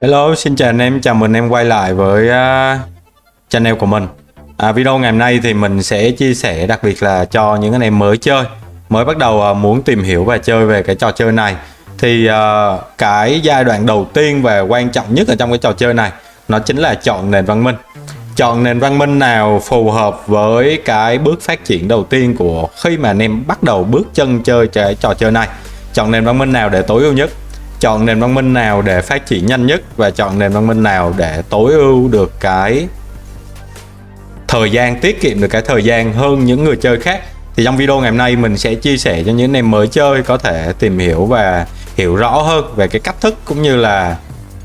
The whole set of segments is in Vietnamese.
Hello, xin chào anh em, chào mừng em quay lại với channel của mình. Video ngày hôm nay thì mình sẽ chia sẻ đặc biệt là cho những anh em mới chơi, mới bắt đầu muốn tìm hiểu và chơi về cái trò chơi này. Thì cái giai đoạn đầu tiên và quan trọng nhất ở trong cái trò chơi này nó chính là chọn nền văn minh. Chọn nền văn minh nào phù hợp với cái bước phát triển đầu tiên của khi mà anh em bắt đầu bước chân chơi cái trò chơi này. Chọn nền văn minh nào để tối ưu nhất, chọn nền văn minh nào để phát triển nhanh nhất và chọn nền văn minh nào để tối ưu được cái thời gian, tiết kiệm được cái thời gian hơn những người chơi khác. Thì trong video ngày hôm nay mình sẽ chia sẻ cho những anh em mới chơi có thể tìm hiểu và hiểu rõ hơn về cái cách thức cũng như là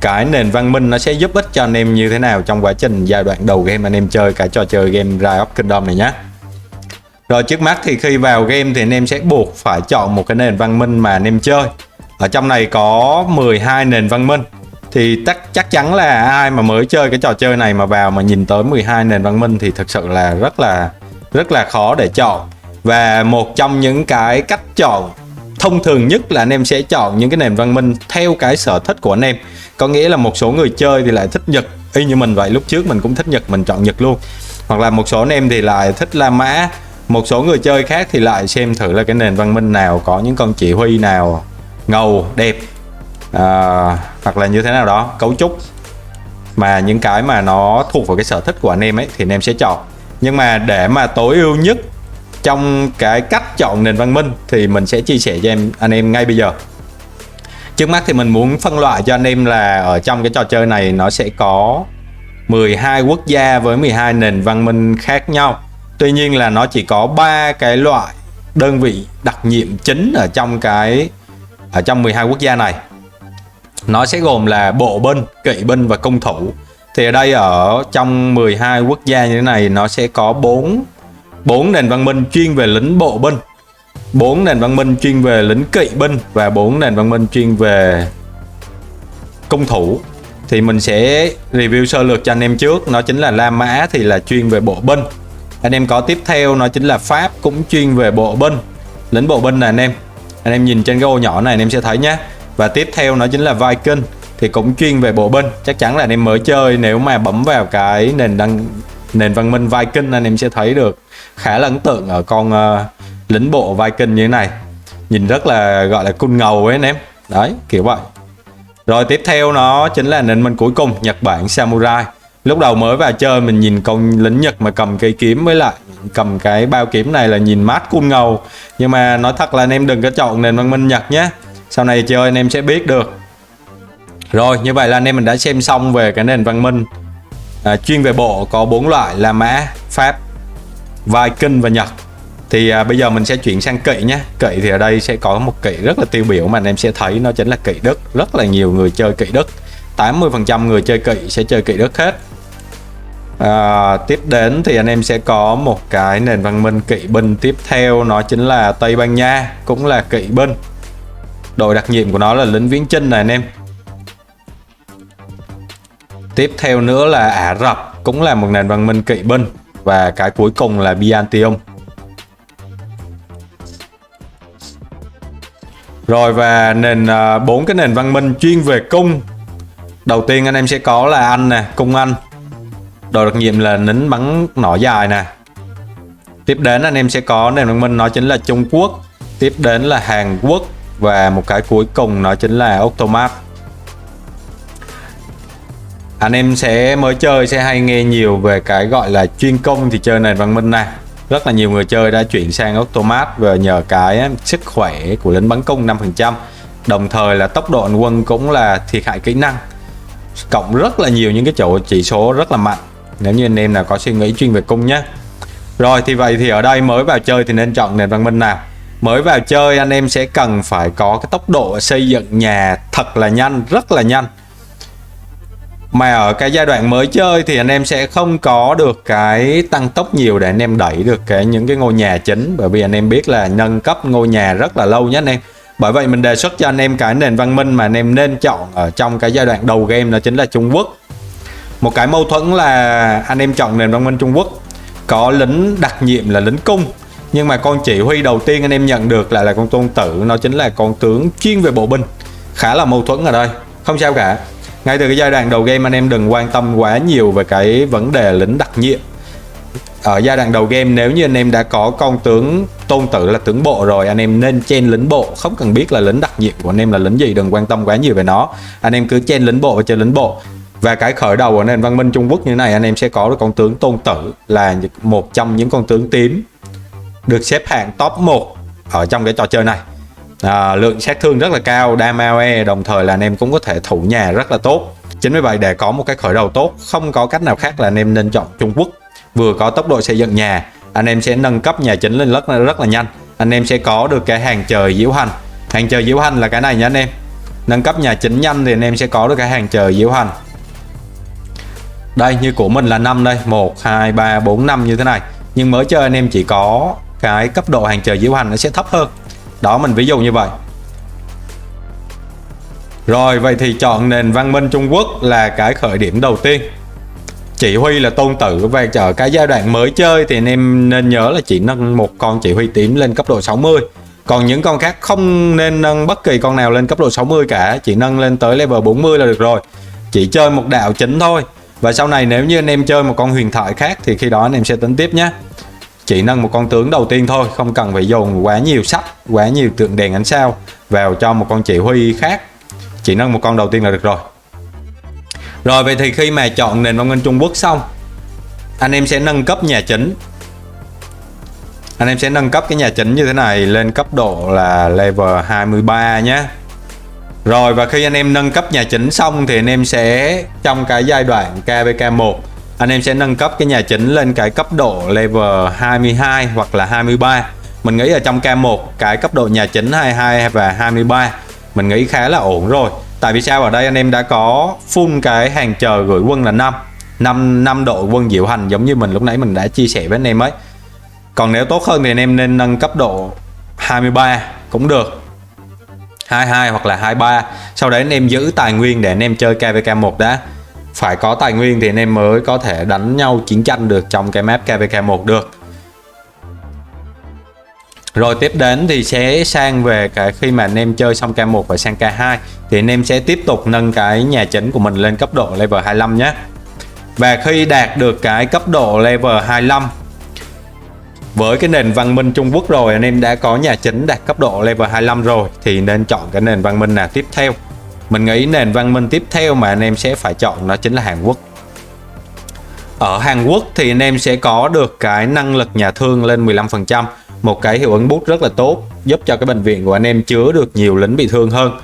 cái nền văn minh nó sẽ giúp ích cho anh em như thế nào trong quá trình giai đoạn đầu game anh em chơi cái trò chơi game Rise of Kingdom này nhé. Rồi trước mắt thì khi vào game thì anh em sẽ buộc phải chọn một cái nền văn minh mà anh em chơi. Ở trong này có 12 nền văn minh. Thì chắc chắn là ai mà mới chơi cái trò chơi này mà vào mà nhìn tới 12 nền văn minh thì thực sự là rất là khó để chọn. Và một trong những cái cách chọn thông thường nhất là anh em sẽ chọn những cái nền văn minh theo cái sở thích của anh em. Có nghĩa là một số người chơi thì lại thích Nhật, y như mình vậy, lúc trước mình cũng thích Nhật, mình chọn Nhật luôn. Hoặc là một số anh em thì lại thích La Mã. Một số người chơi khác thì lại xem thử là cái nền văn minh nào có những con chỉ huy nào ngầu, đẹp, hoặc là như thế nào đó, cấu trúc mà những cái mà nó thuộc vào cái sở thích của anh em ấy thì anh em sẽ chọn. Nhưng mà để mà tối ưu nhất trong cái cách chọn nền văn minh thì mình sẽ chia sẻ cho anh em ngay bây giờ. Trước mắt thì mình muốn phân loại cho anh em là ở trong cái trò chơi này nó sẽ có 12 quốc gia với 12 nền văn minh khác nhau. Tuy nhiên là nó chỉ có 3 cái loại đơn vị đặc nhiệm chính ở trong 12 quốc gia này. Nó sẽ gồm là bộ binh, kỵ binh và cung thủ. Thì ở đây ở trong 12 quốc gia như thế này nó sẽ có 4 nền văn minh chuyên về lính bộ binh, 4 nền văn minh chuyên về lính kỵ binh và 4 nền văn minh chuyên về cung thủ. Thì mình sẽ review sơ lược cho anh em trước. Nó chính là La Mã thì là chuyên về bộ binh. Anh em có tiếp theo nó chính là Pháp, cũng chuyên về bộ binh, lính bộ binh này anh em nhìn trên cái ô nhỏ này anh em sẽ thấy nhé. Và tiếp theo nó chính là Viking thì cũng chuyên về bộ binh. Chắc chắn là anh em mới chơi nếu mà bấm vào cái nền văn minh Viking anh em sẽ thấy được khá là ấn tượng ở con lính bộ Viking như thế này. Nhìn rất là gọi là cool ngầu ấy anh em. Đấy, kiểu vậy. Rồi tiếp theo nó chính là nền minh cuối cùng, Nhật Bản Samurai. Lúc đầu mới vào chơi mình nhìn con lính Nhật mà cầm cây kiếm với lại cầm cái bao kiếm này là nhìn mát cool ngầu. Nhưng mà nói thật là anh em đừng có chọn nền văn minh Nhật nhé. Sau này chơi anh em sẽ biết được. Rồi như vậy là anh em mình đã xem xong về cái nền văn minh chuyên về bộ có 4 loại: La Mã, Pháp, Viking và Nhật. Thì bây giờ mình sẽ chuyển sang kỵ nhé. Kỵ thì ở đây sẽ có một kỵ rất là tiêu biểu mà anh em sẽ thấy, nó chính là kỵ Đức. Rất là nhiều người chơi kỵ Đức, 80% người chơi kỵ sẽ chơi kỵ Đức hết. Tiếp đến thì anh em sẽ có một cái nền văn minh kỵ binh tiếp theo, nó chính là Tây Ban Nha, cũng là kỵ binh. Đội đặc nhiệm của nó là lính viễn chinh này anh em. Tiếp theo nữa là Ả Rập, cũng là một nền văn minh kỵ binh. Và cái cuối cùng là Byzantium. Rồi và bốn cái nền văn minh chuyên về cung. Đầu tiên anh em sẽ có là Anh nè, cung Anh. Đội đặc nhiệm là lính bắn nỏ dài nè. Tiếp đến anh em sẽ có nền văn minh nó chính là Trung Quốc. Tiếp đến là Hàn Quốc. Và một cái cuối cùng nó chính là Ottoman. Anh em mới chơi sẽ hay nghe nhiều về cái gọi là chuyên công thì chơi nền văn minh này. Rất là nhiều người chơi đã chuyển sang Ottoman và nhờ cái sức khỏe của lính bắn cung 5%. Đồng thời là tốc độ hành quân cũng là thiệt hại kỹ năng. Cộng rất là nhiều những cái chỗ chỉ số rất là mạnh nếu như anh em nào có suy nghĩ chuyên về cung nhé. Rồi thì vậy thì ở đây mới vào chơi thì nên chọn nền văn minh nào? Mới vào chơi anh em sẽ cần phải có cái tốc độ xây dựng nhà thật là nhanh, rất là nhanh. Mà ở cái giai đoạn mới chơi thì anh em sẽ không có được cái tăng tốc nhiều để anh em đẩy được những cái ngôi nhà chính. Bởi vì anh em biết là nâng cấp ngôi nhà rất là lâu nhé anh em. Bởi vậy mình đề xuất cho anh em cái nền văn minh mà anh em nên chọn ở trong cái giai đoạn đầu game đó chính là Trung Quốc. Một cái mâu thuẫn là anh em chọn nền văn minh Trung Quốc có lính đặc nhiệm là lính cung, nhưng mà con chỉ huy đầu tiên anh em nhận được lại là con tôn tử, nó chính là con tướng chuyên về bộ binh. Khá là mâu thuẫn ở đây, không sao cả. Ngay từ cái giai đoạn đầu game anh em đừng quan tâm quá nhiều về cái vấn đề lính đặc nhiệm. Ở giai đoạn đầu game nếu như anh em đã có con tướng tôn tử là tướng bộ rồi, anh em nên chen lính bộ, không cần biết là lính đặc nhiệm của anh em là lính gì, đừng quan tâm quá nhiều về nó. Anh em cứ chen lính bộ và chơi lính bộ. Và cái khởi đầu của nền văn minh Trung Quốc như thế này, anh em sẽ có được con tướng tôn tử là một trong những con tướng tím được xếp hạng top 1 ở trong cái trò chơi này. Lượng sát thương rất là cao, đam AOE, đồng thời là anh em cũng có thể thủ nhà rất là tốt. Chính vì vậy để có một cái khởi đầu tốt, không có cách nào khác là anh em nên chọn Trung Quốc. Vừa có tốc độ xây dựng nhà, anh em sẽ nâng cấp nhà chính lên rất là nhanh. Anh em sẽ có được cái hàng trời diễu hành. Hàng trời diễu hành là cái này nha anh em. Nâng cấp nhà chính nhanh thì anh em sẽ có được cái hàng trời diễu hành. Đây như của mình là 5 đây, 1, 2, 3, 4, 5 như thế này. Nhưng mới chơi anh em chỉ có cái cấp độ hàng trời diễu hành nó sẽ thấp hơn. Đó, mình ví dụ như vậy. Rồi, vậy thì chọn nền văn minh Trung Quốc là cái khởi điểm đầu tiên. Chỉ huy là tôn tử, và ở cái giai đoạn mới chơi thì anh em nên nhớ là chỉ nâng một con chỉ huy tím lên cấp độ 60. Còn những con khác không nên nâng bất kỳ con nào lên cấp độ 60 cả, chỉ nâng lên tới level 40 là được rồi. Chỉ chơi một đạo chính thôi. Và sau này nếu như anh em chơi một con huyền thoại khác thì khi đó anh em sẽ tính tiếp nhé. Chỉ nâng một con tướng đầu tiên thôi, không cần phải dồn quá nhiều sắt, quá nhiều tượng đèn ánh sao vào cho một con chỉ huy khác. Chỉ nâng một con đầu tiên là được rồi. Rồi vậy thì khi mà chọn nền văn minh Trung Quốc xong, anh em sẽ nâng cấp nhà chính. Anh em sẽ nâng cấp cái nhà chính như thế này lên cấp độ là level 23 nhé. Rồi và khi anh em nâng cấp nhà chính xong thì anh em sẽ trong cái giai đoạn KVK1, anh em sẽ nâng cấp cái nhà chính lên cái cấp độ level 22 hoặc là 23. Mình nghĩ ở trong K1 cái cấp độ nhà chính 22 và 23 mình nghĩ khá là ổn rồi. Tại vì sao, ở đây anh em đã có full cái hàng chờ gửi quân là 5 độ quân diệu hành giống như mình lúc nãy mình đã chia sẻ với anh em ấy. Còn nếu tốt hơn thì anh em nên nâng cấp độ 23 cũng được, 22 hoặc là 23. Sau đấy anh em giữ tài nguyên để anh em chơi KVK1 đã. Phải có tài nguyên thì anh em mới có thể đánh nhau chiến tranh được trong cái map KVK1 được. Rồi tiếp đến thì sẽ sang về cái khi mà anh em chơi xong K1 và sang K2 thì anh em sẽ tiếp tục nâng cái nhà chính của mình lên cấp độ level 25 nhé. Và khi đạt được cái cấp độ level 25 với cái nền văn minh Trung Quốc rồi, anh em đã có nhà chính đạt cấp độ level 25 rồi thì nên chọn cái nền văn minh nào tiếp theo. Mình nghĩ nền văn minh tiếp theo mà anh em sẽ phải chọn đó chính là Hàn Quốc. Ở Hàn Quốc thì anh em sẽ có được cái năng lực nhà thương lên 15%, một cái hiệu ứng boost rất là tốt, giúp cho cái bệnh viện của anh em chứa được nhiều lính bị thương hơn.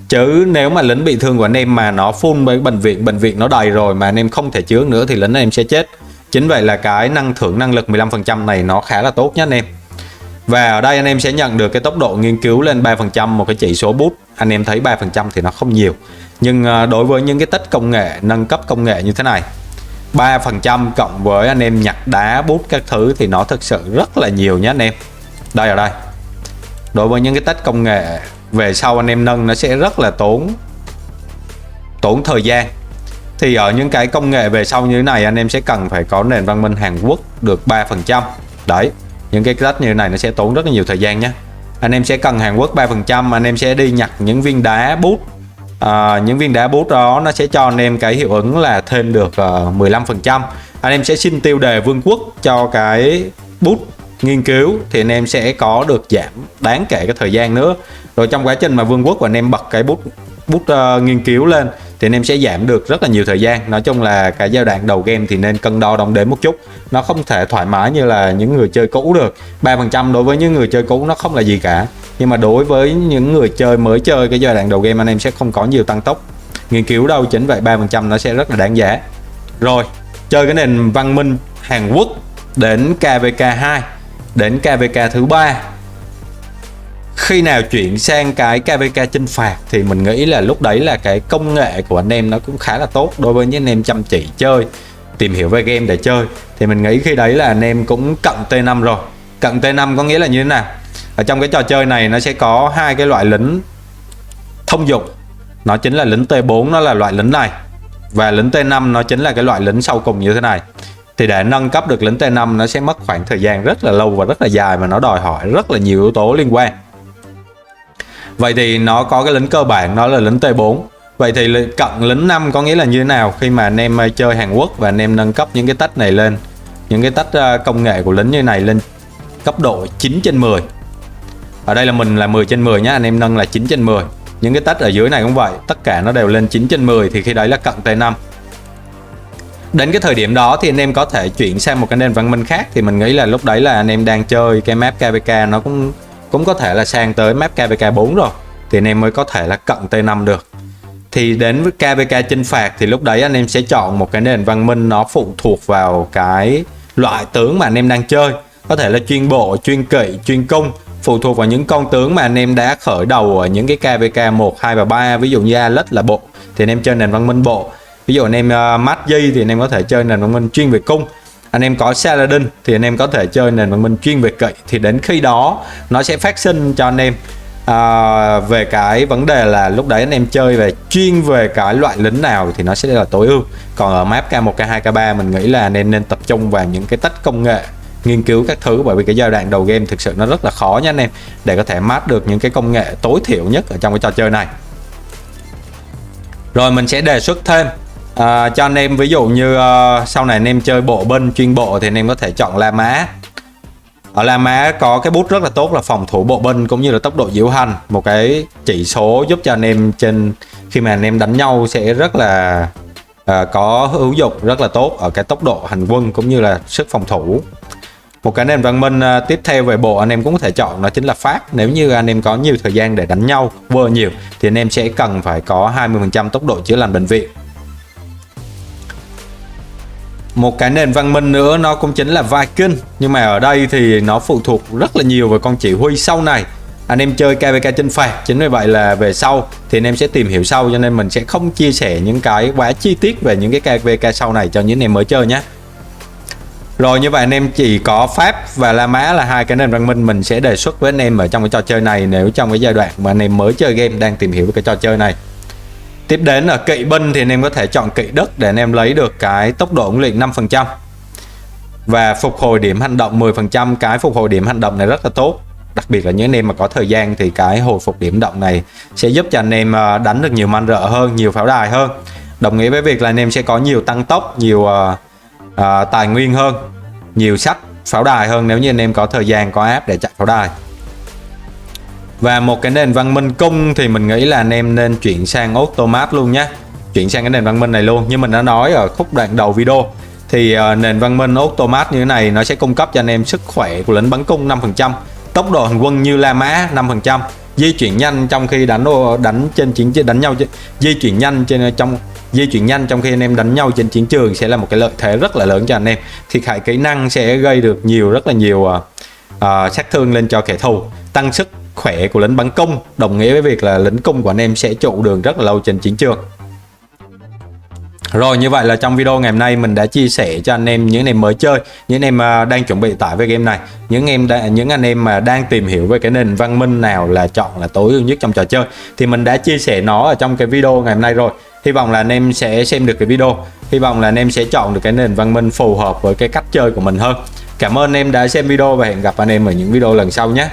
Chứ nếu mà lính bị thương của anh em mà nó full với bệnh viện nó đầy rồi mà anh em không thể chứa nữa thì lính anh em sẽ chết. Chính vậy là cái thưởng năng lực 15% này nó khá là tốt nhé anh em. Và ở đây anh em sẽ nhận được cái tốc độ nghiên cứu lên 3%, một cái chỉ số boost. Anh em thấy 3% thì nó không nhiều, nhưng đối với những cái tích công nghệ, nâng cấp công nghệ như thế này, 3% cộng với anh em nhặt đá bút các thứ thì nó thực sự rất là nhiều nhé anh em. Đây ở đây, đối với những cái tích công nghệ về sau anh em nâng nó sẽ rất là tốn thời gian. Thì ở những cái công nghệ về sau như thế này anh em sẽ cần phải có nền văn minh Hàn Quốc được 3%. Đấy, những cái cách như thế này nó sẽ tốn rất là nhiều thời gian nhé. Anh em sẽ cần Hàn Quốc 3%, anh em sẽ đi nhặt những viên đá bút. Những viên đá bút đó nó sẽ cho anh em cái hiệu ứng là thêm được 15%. Anh em sẽ xin tiêu đề vương quốc cho cái bút nghiên cứu thì anh em sẽ có được giảm đáng kể cái thời gian nữa. Rồi trong quá trình mà vương quốc của anh em bật cái bút nghiên cứu lên thì anh em sẽ giảm được rất là nhiều thời gian. Nói chung là cái giai đoạn đầu game thì nên cân đo đong đếm một chút. Nó không thể thoải mái như là những người chơi cũ được. 3% đối với những người chơi cũ nó không là gì cả. Nhưng mà đối với những người chơi mới chơi cái giai đoạn đầu game anh em sẽ không có nhiều tăng tốc nghiên cứu đâu. Chính vậy 3% nó sẽ rất là đáng giá. Rồi, chơi cái nền văn minh Hàn Quốc đến KVK2, đến KVK thứ 3. Khi nào chuyển sang cái KVK chinh phạt thì mình nghĩ là lúc đấy là cái công nghệ của anh em nó cũng khá là tốt. Đối với những anh em chăm chỉ chơi, tìm hiểu về game để chơi thì mình nghĩ khi đấy là anh em cũng cận T5 rồi. Cận T5 có nghĩa là như thế nào? Ở trong cái trò chơi này nó sẽ có hai cái loại lính thông dụng. Nó chính là lính T4, nó là loại lính này, và lính T5 nó chính là cái loại lính sau cùng như thế này. Thì để nâng cấp được lính T5 nó sẽ mất khoảng thời gian rất là lâu và rất là dài, mà nó đòi hỏi rất là nhiều yếu tố liên quan. Vậy thì nó có cái lính cơ bản, nó là lính T4. Vậy thì cận lính 5 có nghĩa là như thế nào? Khi mà anh em chơi Hàn Quốc và anh em nâng cấp những cái tách này lên, những cái tách công nghệ của lính như này lên cấp độ 9/10. Ở đây là mình là 10/10 nhá, anh em nâng là 9/10. Những cái tách ở dưới này cũng vậy, tất cả nó đều lên 9/10 thì khi đấy là cận T5. Đến cái thời điểm đó thì anh em có thể chuyển sang một cái nền văn minh khác, thì mình nghĩ là lúc đấy là anh em đang chơi cái map KVK nó cũng có thể là sang tới map KVK 4 rồi, thì anh em mới có thể là cận T5 được. Thì đến với KVK chinh phạt thì lúc đấy anh em sẽ chọn một cái nền văn minh nó phụ thuộc vào cái loại tướng mà anh em đang chơi. Có thể là chuyên bộ, chuyên kỵ, chuyên cung, phụ thuộc vào những con tướng mà anh em đã khởi đầu ở những cái KVK 1, 2 và 3. Ví dụ như Alex là bộ thì anh em chơi nền văn minh bộ. Ví dụ anh em Magi thì anh em có thể chơi nền văn minh chuyên về cung. Anh em có Saladin thì anh em có thể chơi nền văn minh chuyên về kỵ. Thì đến khi đó nó sẽ phát sinh cho anh em về cái vấn đề là lúc đấy anh em chơi về chuyên về cái loại lính nào thì nó sẽ là tối ưu. Còn ở map K1, K2, K3 mình nghĩ là anh em nên tập trung vào những cái tách công nghệ, nghiên cứu các thứ, bởi vì cái giai đoạn đầu game thực sự nó rất là khó nha anh em, để có thể mát được những cái công nghệ tối thiểu nhất ở trong cái trò chơi này. Rồi mình sẽ đề xuất thêm cho anh em, ví dụ như sau này anh em chơi bộ binh chuyên bộ thì anh em có thể chọn La Mã. Ở La Mã có cái bút rất là tốt là phòng thủ bộ binh cũng như là tốc độ diễu hành, một cái chỉ số giúp cho anh em trên khi mà anh em đánh nhau sẽ rất là có hữu dụng rất là tốt ở cái tốc độ hành quân cũng như là sức phòng thủ. Một cái nền văn minh tiếp theo về bộ anh em cũng có thể chọn đó chính là Pháp. Nếu như anh em có nhiều thời gian để đánh nhau vừa nhiều thì anh em sẽ cần phải có 20% tốc độ chữa lành bệnh viện. Một cái nền văn minh nữa nó cũng chính là Viking, nhưng mà ở đây thì nó phụ thuộc rất là nhiều vào con chỉ huy sau này. Anh em chơi KVK chinh phạt, chính vì vậy là về sau thì anh em sẽ tìm hiểu sau, cho nên mình sẽ không chia sẻ những cái quá chi tiết về những cái KVK sau này cho những anh em mới chơi nhé. Rồi như vậy anh em chỉ có Pháp và La Mã là hai cái nền văn minh mình sẽ đề xuất với anh em ở trong cái trò chơi này, nếu trong cái giai đoạn mà anh em mới chơi game đang tìm hiểu về cái trò chơi này. Tiếp đến là kỵ binh thì anh em có thể chọn kỵ đất để anh em lấy được cái tốc độ huấn luyện 5% và phục hồi điểm hành động 10%. Cái phục hồi điểm hành động này rất là tốt, đặc biệt là những anh em mà có thời gian thì cái hồi phục điểm động này sẽ giúp cho anh em đánh được nhiều man rợ hơn, nhiều pháo đài hơn, đồng nghĩa với việc là anh em sẽ có nhiều tăng tốc, nhiều tài nguyên hơn, nhiều sách pháo đài hơn nếu như anh em có thời gian, có app để chạy pháo đài. Và một cái nền văn minh cung thì mình nghĩ là anh em nên chuyển sang automat luôn nhé, chuyển sang cái nền văn minh này luôn. Như mình đã nói ở khúc đoạn đầu video thì nền văn minh automat như thế này nó sẽ cung cấp cho anh em sức khỏe của lính bắn cung 5%, tốc độ hành quân như La Mã 5%, di chuyển nhanh trong khi đánh trên đánh nhau, di chuyển nhanh trong khi anh em đánh nhau trên chiến trường sẽ là một cái lợi thế rất là lớn cho anh em. Thiệt hại kỹ năng sẽ gây được rất là nhiều sát thương lên cho kẻ thù, tăng sức khỏe của lính bắn cung, đồng nghĩa với việc là lính cung của anh em sẽ trụ đường rất là lâu trên chiến trường. Rồi như vậy là trong video ngày hôm nay mình đã chia sẻ cho anh em, những anh em mới chơi, những anh em đang chuẩn bị tải về game này, những anh em mà đang tìm hiểu về cái nền văn minh nào là chọn là tối ưu nhất trong trò chơi, thì mình đã chia sẻ nó ở trong cái video ngày hôm nay rồi. Hy vọng là anh em sẽ xem được cái video, hy vọng là anh em sẽ chọn được cái nền văn minh phù hợp với cái cách chơi của mình hơn. Cảm ơn anh em đã xem video và hẹn gặp anh em ở những video lần sau nhé.